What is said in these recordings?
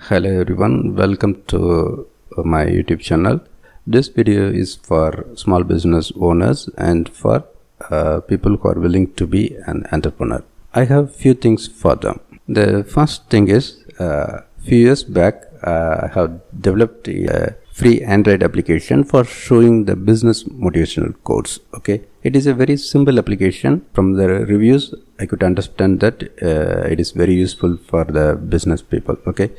Hello everyone, welcome to my YouTube channel. This video is for small business owners and for people who are willing to be an entrepreneur. I have few things for them. The first thing is, few years back I have developed a free Android application for showing the business motivational quotes. Okay, it is a very simple application. From the reviews I could understand that it is very useful for the business people. Okay,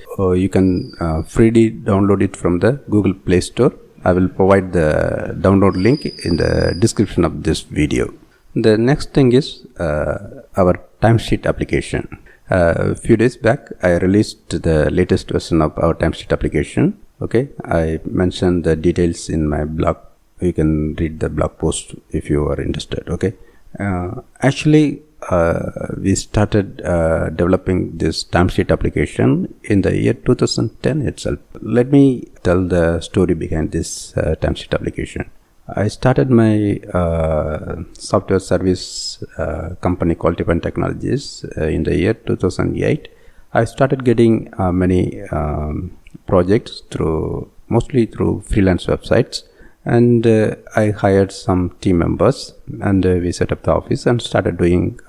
you can freely download it from the Google Play Store. I will provide the download link in the description of this video. The next thing is our timesheet application. A few days back I released the latest version of our timesheet application. Okay, I mentioned the details in my blog. You can read the blog post if you are interested. Okay, actually we started developing this timesheet application in the year 2010 itself. Let me tell the story behind this timesheet application. I started my software service company called Timesheet Technologies in the year 2008. I started getting many projects mostly through freelance websites, and I hired some team members, and we set up the office and started doing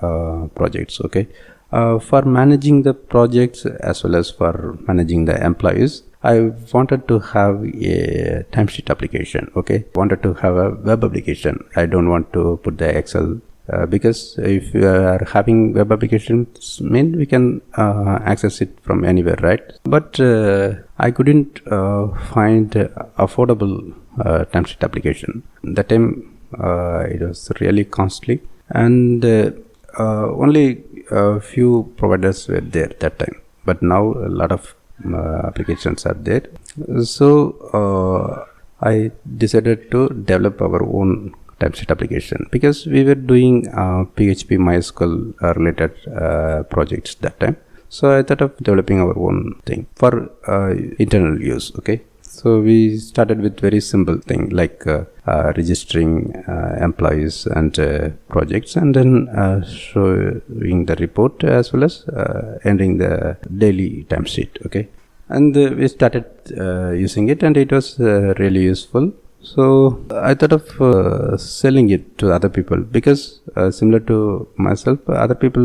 projects. Okay, for managing the projects as well as for managing the employees, I wanted to have a timesheet application. Okay, wanted to have a web application. I don't want to put the Excel because if you are having web applications, we can access it from anywhere, right? But I couldn't find affordable timesheet application. That time it was really costly, and only a few providers were there that time. But now a lot of applications are there. So I decided to develop our own timesheet application because we were doing PHP MySQL related projects that time. So I thought of developing our own thing for internal use. Okay, so we started with very simple thing like registering employees and projects, and then showing the report as well as entering the daily timesheet. Okay, and we started using it, and it was really useful. So I thought of selling it to other people because similar to myself, other people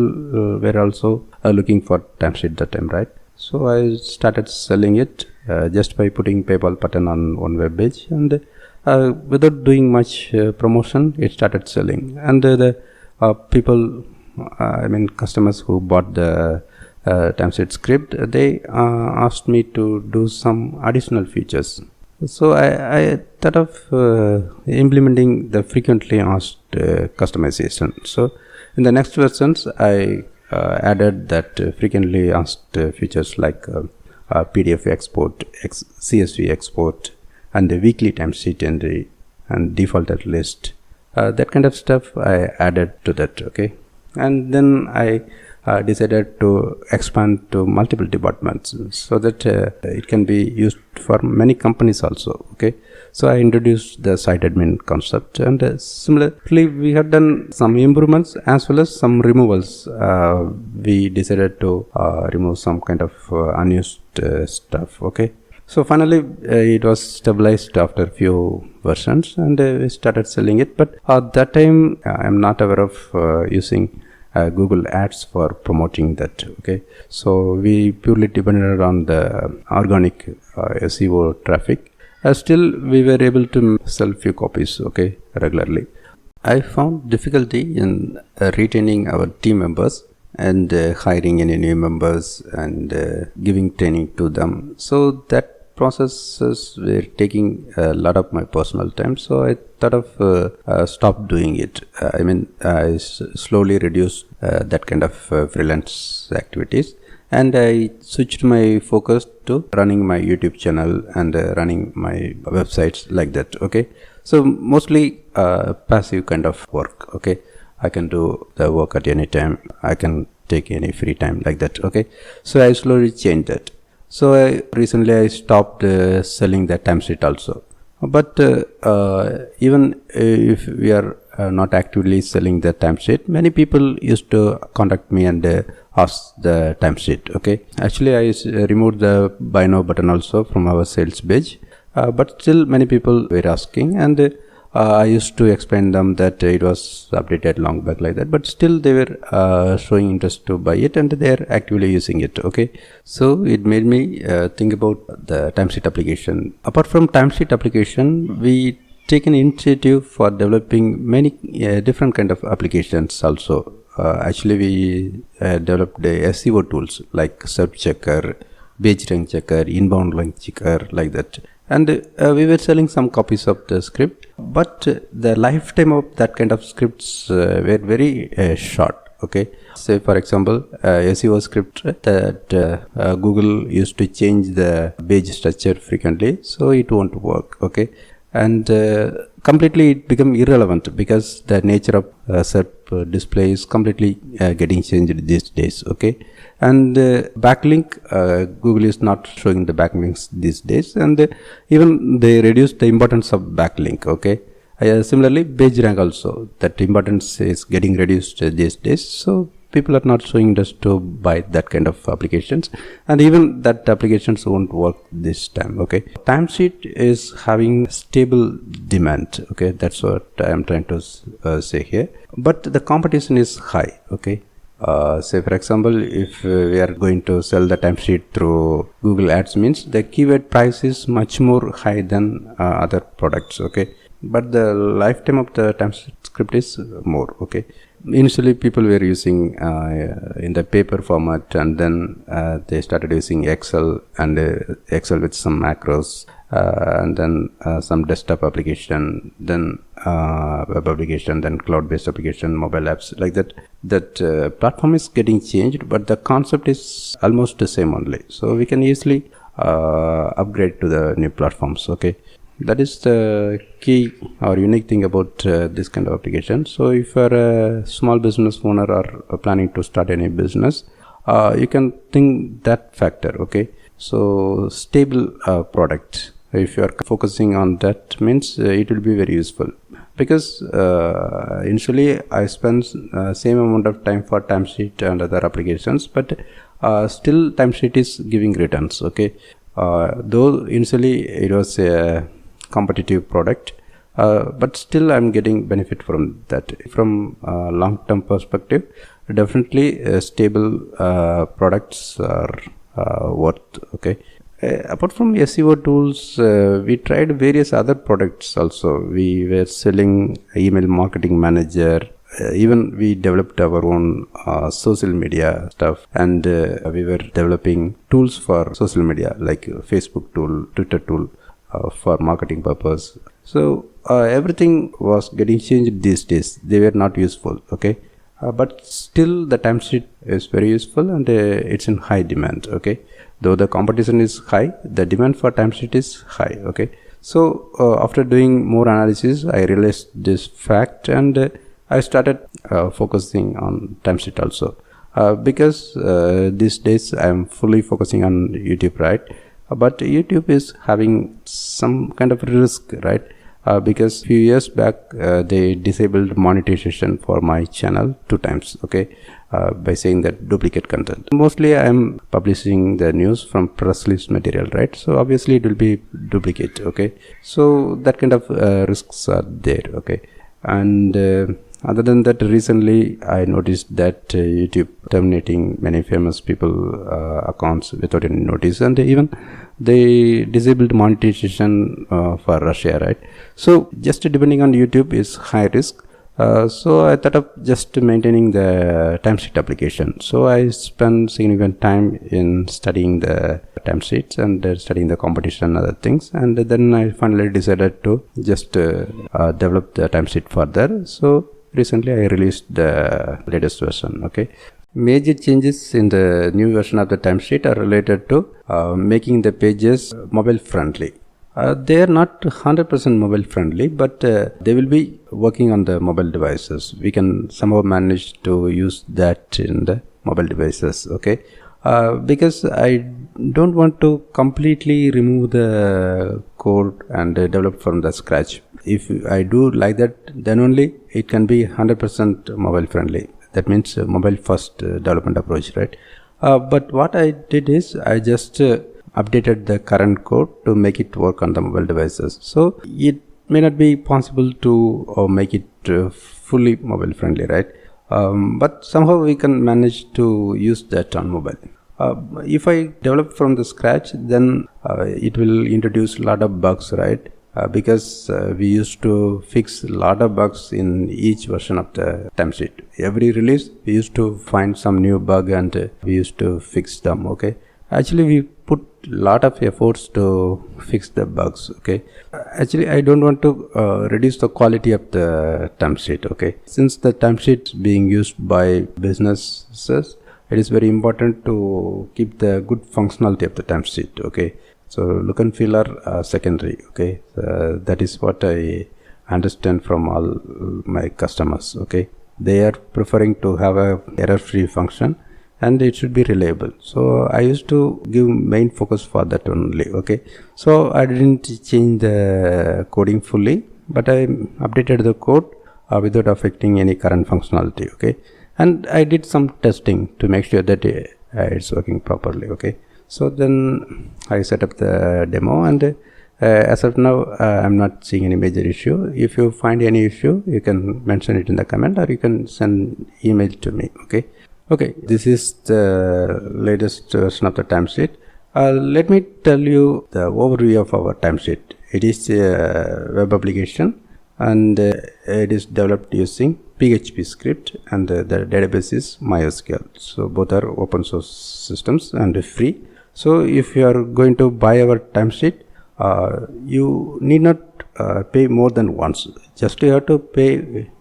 were also looking for timesheet that time, right? So I started selling it just by putting PayPal button on one web page, and without doing much promotion, it started selling. And the people, customers who bought the timesheet script, they asked me to do some additional features. So I thought of implementing the frequently asked customization. So in the next versions, I added that frequently asked features like PDF export, CSV export, and the weekly timesheet entry and defaulted list. That kind of stuff I added to that. Okay, and then I decided to expand to multiple departments so that it can be used for many companies also. Okay, so I introduced the site admin concept, and similarly we have done some improvements as well as some removals. We decided to remove some kind of unused stuff. Okay, so finally it was stabilized after a few versions, and we started selling it. But at that time I am not aware of using Google Ads for promoting that. Okay, so we purely depended on the organic SEO traffic. Still we were able to sell few copies, okay, regularly. I found difficulty in retaining our team members and hiring any new members and giving training to them. So that processes were taking a lot of my personal time, so I thought of stop doing it. I slowly reduced that kind of freelance activities, and I switched my focus to running my YouTube channel and running my websites like that. Okay, so mostly passive kind of work. Okay, I can do the work at any time, I can take any free time like that. Okay, so I slowly changed that. So recently I stopped selling the timesheet also. But even if we are not actively selling the timesheet, many people used to contact me and ask the timesheet. Okay, actually I removed the buy now button also from our sales page, but still many people were asking, and I used to explain them that it was updated long back like that, but still they were showing interest to buy it and they are actively using it. Okay, so it made me think about the timesheet application. Apart from timesheet application, we take an initiative for developing many different kind of applications also. Actually, we developed SEO tools like search checker, page rank checker, inbound link checker, like that. And we were selling some copies of the script, but the lifetime of that kind of scripts were very short. Okay, say for example, SEO script that Google used to change the page structure frequently, so it won't work. Okay, and completely it become irrelevant because the nature of SERP display is completely getting changed these days. Okay, and backlink, Google is not showing the backlinks these days, and even they reduced the importance of backlink. Okay, similarly page rank also, that importance is getting reduced these days, so people are not showing interest to buy that kind of applications, and even that applications won't work this time. Okay, timesheet is having stable demand. Okay, that's what I am trying to say here, but the competition is high. Okay, say for example, if we are going to sell the timesheet through Google Ads, means the keyword price is much more high than other products. Okay, but the lifetime of the timesheet script is more. Okay, initially people were using in the paper format, and then they started using Excel, and Excel with some macros, and then some desktop application, then web application, then cloud-based application, mobile apps, like that. That platform is getting changed, but the concept is almost the same only, so we can easily upgrade to the new platforms. Okay, that is the key or unique thing about this kind of application. So if you are a small business owner or planning to start any business, you can think that factor. Okay, so stable product, if you are focusing on that, means it will be very useful, because initially I spend same amount of time for timesheet and other applications, but still timesheet is giving returns. Okay, though initially it was a competitive product, but still I'm getting benefit from that. From long-term perspective, definitely stable products are worth. Okay, apart from SEO tools, we tried various other products also. We were selling email marketing manager, even we developed our own social media stuff, and we were developing tools for social media like Facebook tool, Twitter tool, for marketing purpose. So everything was getting changed these days. They were not useful. Okay, but still the timesheet is very useful, and it's in high demand. Okay, though the competition is high, the demand for timesheet is high. Okay, so after doing more analysis, I realized this fact, and I started focusing on timesheet also, because these days I am fully focusing on YouTube, right? But YouTube is having some kind of risk, right? Because few years back they disabled monetization for my channel 2 times. Okay, by saying that duplicate content. Mostly I am publishing the news from press release material, right? So obviously it will be duplicate. Okay, so that kind of risks are there. Okay, and other than that, recently I noticed that YouTube terminating many famous people accounts without any notice, and even they disabled monetization for Russia, right? So just depending on YouTube is high risk. So I thought of just maintaining the timesheet application. So I spent significant time in studying the timesheets and studying the competition and other things, and then I finally decided to just develop the timesheet further. So recently I released the latest version. Okay, major changes in the new version of the timesheet are related to making the pages mobile friendly. They are not 100% mobile friendly, but they will be working on the mobile devices. We can somehow manage to use that in the mobile devices. Okay, because I don't want to completely remove the code and develop from the scratch. If I do like that, then only it can be 100% mobile friendly. That means mobile first development approach, right? But what I did is I just updated the current code to make it work on the mobile devices. So it may not be possible to make it fully mobile friendly, right? But somehow we can manage to use that on mobile. If I develop from the scratch, then it will introduce a lot of bugs, right? Because we used to fix a lot of bugs in each version of the timesheet. Every release, we used to find some new bug and we used to fix them, okay? Actually, we put a lot of efforts to fix the bugs, okay? Actually, I don't want to reduce the quality of the timesheet, okay? Since the timesheet is being used by businesses, it is very important to keep the good functionality of the timesheet, okay? So look and feel are secondary, okay? That is what I understand from all my customers, okay? They are preferring to have a error-free function and it should be reliable. So I used to give main focus for that only, okay? So I didn't change the coding fully, but I updated the code without affecting any current functionality, okay? And I did some testing to make sure that it's working properly, okay? So then I set up the demo, and as of now I'm not seeing any major issue. If you find any issue, you can mention it in the comment, or you can send email to me, okay? This is the latest version of the timesheet. Let me tell you the overview of our timesheet. It is a web application, and it is developed using PHP script, and the database is MySQL. So both are open source systems and free. So if you are going to buy our timesheet, you need not pay more than once. Just you have to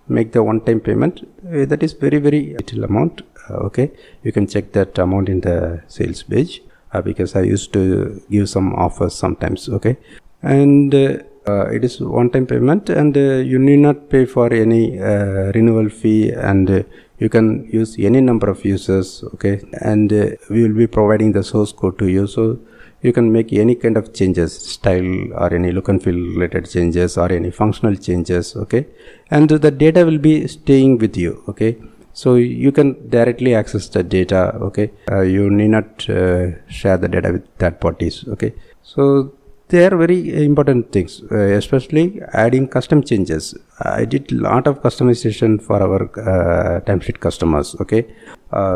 make the one-time payment. That is very little amount. Okay, you can check that amount in the sales page because I used to give some offers sometimes. Okay, and it is one-time payment, and you need not pay for any renewal fee, and you can use any number of users, okay? And we will be providing the source code to you, so you can make any kind of changes, style or any look and feel related changes or any functional changes, okay? And the data will be staying with you, okay? So you can directly access the data, okay? You need not share the data with third parties, okay? So they are very important things, especially adding custom changes. I did a lot of customization for our timesheet customers, okay?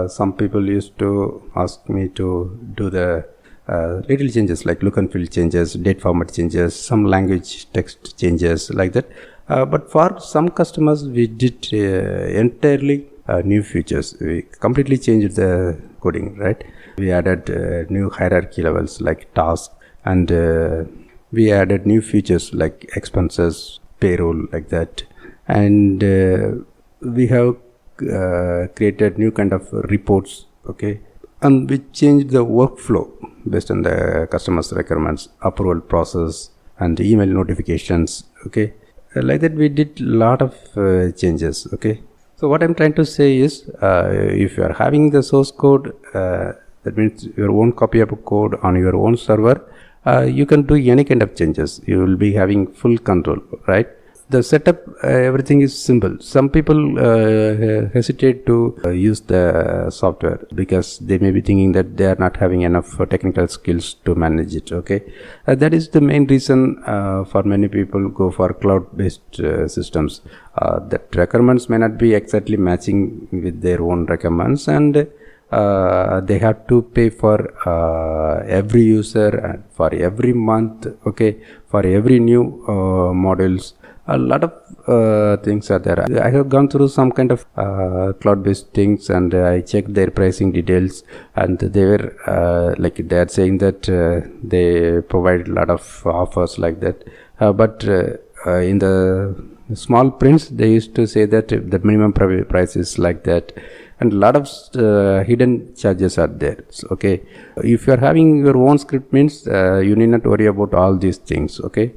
Some people used to ask me to do the little changes like look and feel changes, date format changes, some language text changes like that. But for some customers, we did entirely new features. We completely changed the coding, right? We added new hierarchy levels like task, and we added new features like expenses, payroll, like that. And we have created new kind of reports, okay? And we changed the workflow based on the customer's requirements, approval process, and email notifications, okay? Like that, we did a lot of changes, okay? So what I'm trying to say is, if you are having the source code, that means your own copy of code on your own server, you can do any kind of changes. You will be having full control, right? The setup, everything is simple. Some people hesitate to use the software because they may be thinking that they are not having enough technical skills to manage it, okay? That is the main reason for many people go for cloud-based systems. That requirements may not be exactly matching with their own requirements, and they have to pay for every user and for every month, okay, for every new modules. A lot of things are there. I have gone through some kind of cloud-based things, and I checked their pricing details, and they were like they are saying that they provide a lot of offers like that. But in the small prints, they used to say that the minimum price is like that, and a lot of hidden charges are there. So, okay, if you are having your own script, means you need not worry about all these things, okay?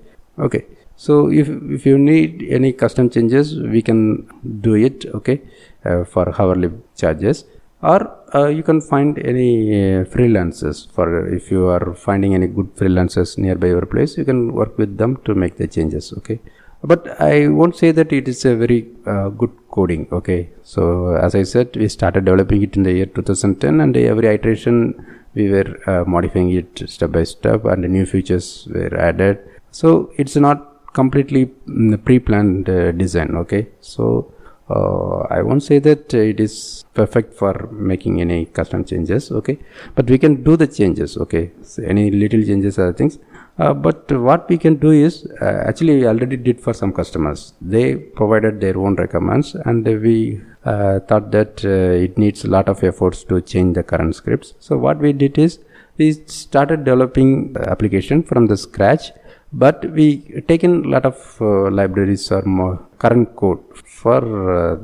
So if you need any custom changes, we can do it, okay, for hourly charges, or you can find any freelancers. For if you are finding any good freelancers nearby your place, you can work with them to make the changes, okay. but I won't say that it is a very good coding. Okay, so as I said, we started developing it in the year 2010, and every iteration we were modifying it step by step, and new features were added. So it's not completely pre-planned design. Okay, so I won't say that it is perfect for making any custom changes. Okay, but we can do the changes. Okay, so any little changes are things. But what we can do is actually we already did for some customers. They provided their own requirements, and we thought that it needs a lot of efforts to change the current scripts. So what we did is we started developing the application from the scratch, but we taken a lot of libraries or more current code for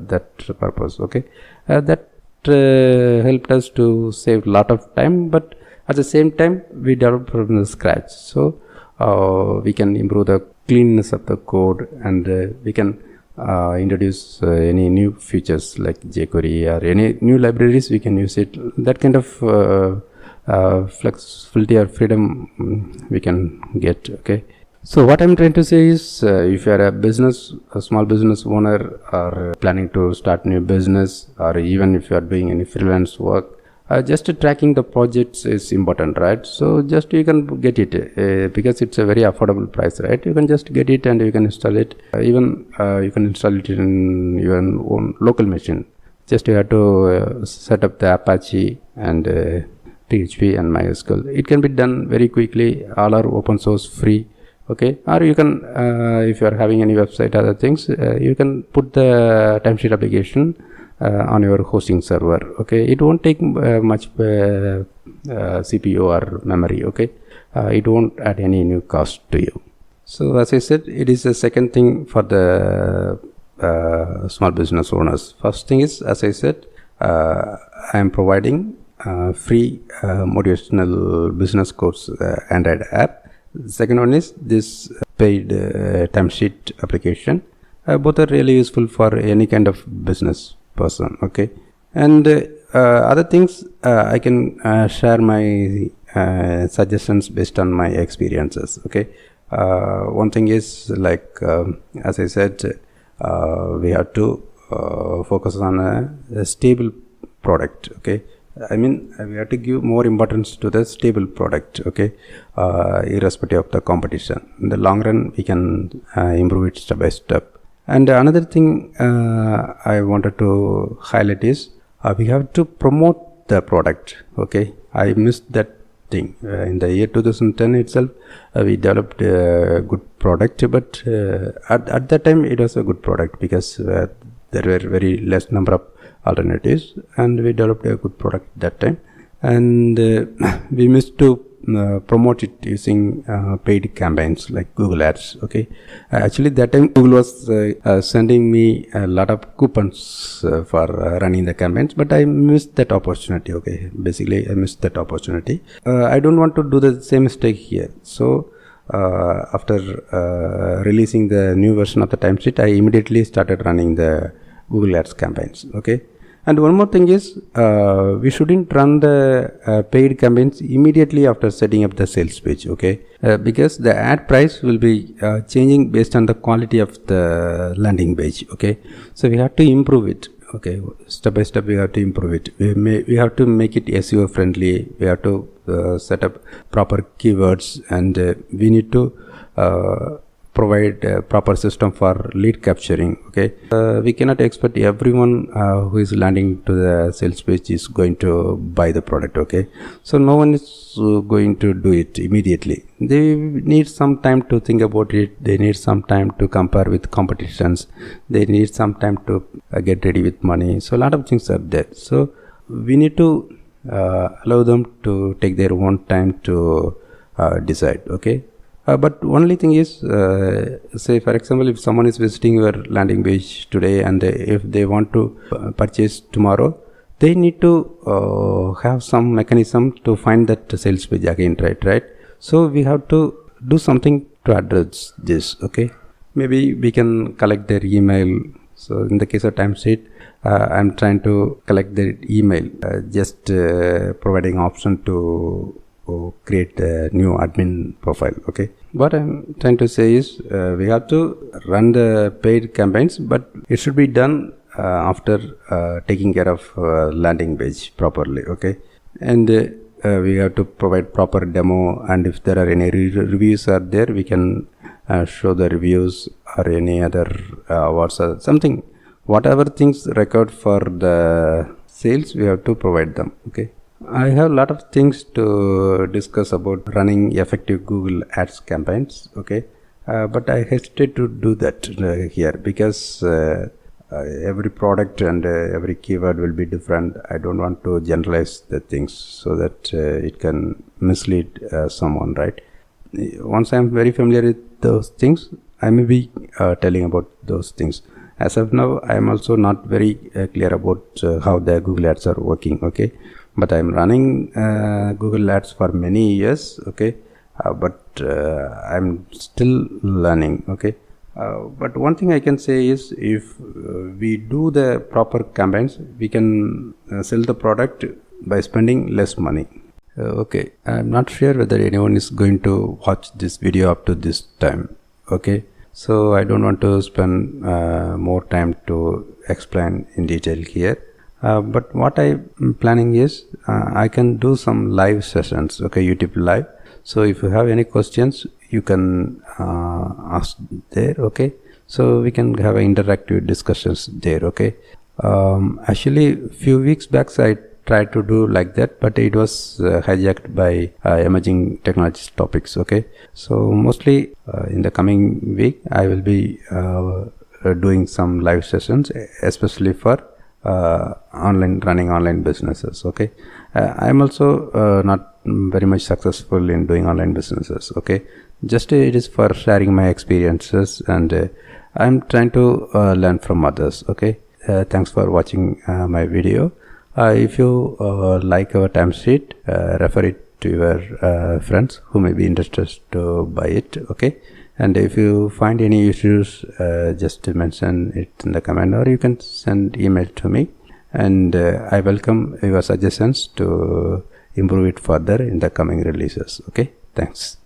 that purpose. Okay, that helped us to save a lot of time, but at the same time we developed from the scratch. So we can improve the cleanness of the code, and we can introduce any new features like jQuery or any new libraries. We can use it. That kind of flexibility or freedom we can get. Okay, so what I'm trying to say is if you are a small business owner, or planning to start new business, or even if you are doing any freelance work, just tracking the projects is important, right? So just you can get it because it's a very affordable price, right? You can just get it and you can install it. Even you can install it in your own local machine. Just you have to set up the Apache and PHP and MySQL. It can be done very quickly. All are open source, free. Okay, or you can if you are having any website, other things, you can put the timesheet application on your hosting server. Okay, it won't take much CPU or memory. Okay, it won't add any new cost to you. So as I said, it is the second thing for the small business owners. First thing is, as I said, I am providing free motivational business quotes Android app. The second one is this paid timesheet application. Both are really useful for any kind of business person. Okay, and other things I can share my suggestions based on my experiences. Okay, one thing is like as I said, we have to focus on a stable product. Okay, I mean we have to give more importance to the stable product. Okay, irrespective of the competition. In the long run we can improve it step by step. And another thing I wanted to highlight is we have to promote the product. Okay, I missed that thing in the year 2010 itself. We developed a good product, but at that time it was a good product because there were very less number of alternatives, and we developed a good product that time, and we missed to promote it using paid campaigns like Google Ads. Okay, actually that time Google was sending me a lot of coupons for running the campaigns, but I missed that opportunity. Okay, basically I missed that opportunity. I don't want to do the same mistake here. So after releasing the new version of the timesheet, I immediately started running the Google Ads campaigns. Okay, and one more thing is we shouldn't run the paid campaigns immediately after setting up the sales page. Okay, because the ad price will be changing based on the quality of the landing page. Okay, so we have to improve it. Okay, step by step we have to improve it. We have to make it SEO friendly. We have to set up proper keywords, and we need to provide a proper system for lead capturing. Okay, we cannot expect everyone who is landing to the sales page is going to buy the product. Okay, so no one is going to do it immediately. They need some time to think about it. They need some time to compare with competitions. They need some time to get ready with money. So a lot of things are there. So we need to allow them to take their own time to decide. Okay, but only thing is, say for example, if someone is visiting your landing page today, and if they want to purchase tomorrow, they need to have some mechanism to find that sales page again, right? So we have to do something to address this. Okay, maybe we can collect their email. So in the case of timesheet, I'm trying to collect their email, just providing option to create a new admin profile. Okay, what I'm trying to say is we have to run the paid campaigns, but it should be done after taking care of landing page properly. Okay, and we have to provide proper demo, and if there are any reviews are there, we can show the reviews or any other awards or something, whatever things record for the sales, we have to provide them. Okay, I have a lot of things to discuss about running effective Google Ads campaigns. Okay, but I hesitate to do that here because every product and every keyword will be different. I don't want to generalize the things so that it can mislead someone, right? Once I'm very familiar with those things, I may be telling about those things. As of now, I am also not very clear about how the Google Ads are working. Okay, but I'm running Google Ads for many years. Okay, but I'm still learning. Okay, but one thing I can say is if we do the proper campaigns, we can sell the product by spending less money. Okay, I'm not sure whether anyone is going to watch this video up to this time. Okay, so I don't want to spend more time to explain in detail here. But what I'm planning is I can do some live sessions. Okay, YouTube live. So if you have any questions, you can ask there. Okay, so we can have interactive discussions there. Okay, actually few weeks back I tried to do like that, but it was hijacked by emerging technologies topics. Okay, so mostly in the coming week I will be doing some live sessions, especially for running online businesses. Okay, I'm also not very much successful in doing online businesses. Okay, just it is for sharing my experiences, and I'm trying to learn from others. Okay, thanks for watching my video. If you like our timesheet, refer it to your friends who may be interested to buy it. Okay, and if you find any issues, just mention it in the comment, or you can send email to me, and I welcome your suggestions to improve it further in the coming releases. Okay, thanks.